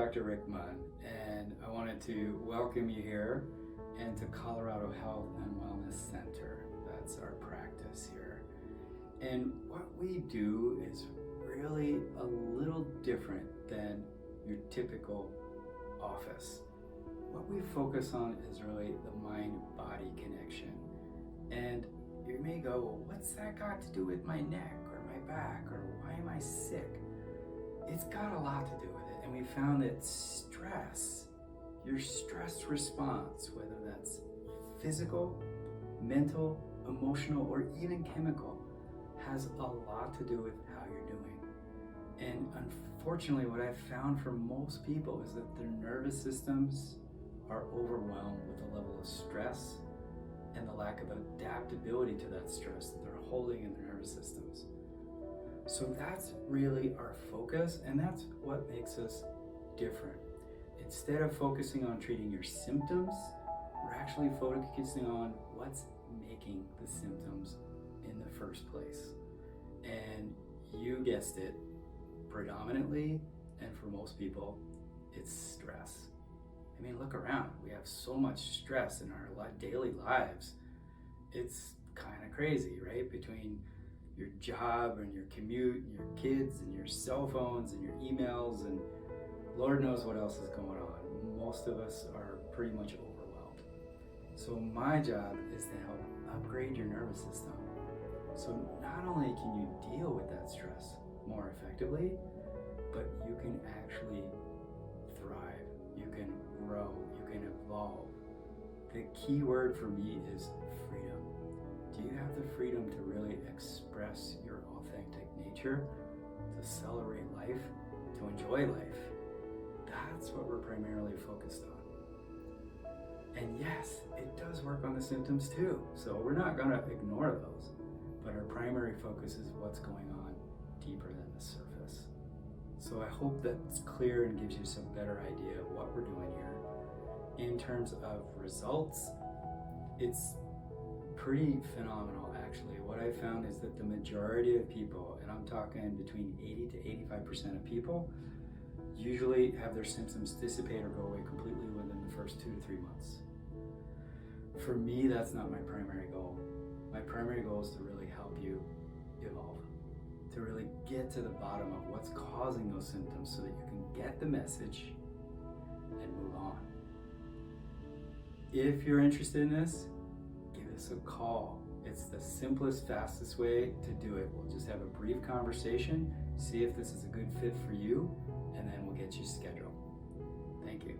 Dr. Rick Munn, and I wanted to welcome you here and to Colorado Health and Wellness Center. That's our practice here. And what we do is really a little different than your typical office. What we focus on is really the mind-body connection. And you may go, well, what's that got to do with my neck or my back, or why am I sick? It's got a lot to do with it. And we found that stress, your stress response, whether that's physical, mental, emotional, or even chemical, has a lot to do with how you're doing. And unfortunately, what I've found for most people is that their nervous systems are overwhelmed with the level of stress and the lack of adaptability to that stress that they're holding in their nervous systems. So that's really our focus, and that's what makes us different. Instead of focusing on treating your symptoms, we're actually focusing on what's making the symptoms in the first place. And you guessed it, predominantly, and for most people, it's stress. I mean, look around. We have so much stress in our daily lives. It's kind of crazy, right? Between your job and your commute and your kids and your cell phones and your emails and Lord knows what else is going on. Most of us are pretty much overwhelmed. So my job is to help upgrade your nervous system. So not only can you deal with that stress more effectively, but you can actually thrive. You can grow, you can evolve. The key word for me is freedom. Do you have the freedom to really express your authentic nature, to celebrate life, to enjoy life? That's what we're primarily focused on. And yes, it does work on the symptoms too, so we're not going to ignore those, but our primary focus is what's going on deeper than the surface. So I hope that's clear and gives you some better idea of what we're doing here. In terms of results, it's pretty phenomenal actually. What I found is that the majority of people, and I'm talking between 80 to 85% of people, usually have their symptoms dissipate or go away completely within the first 2 to 3 months. For me, that's not my primary goal. My primary goal is to really help you evolve, to really get to the bottom of what's causing those symptoms so that you can get the message and move on. If you're interested in this, give us a call. It's the simplest, fastest way to do it. We'll just have a brief conversation, see if this is a good fit for you, and then we'll get you scheduled. Thank you.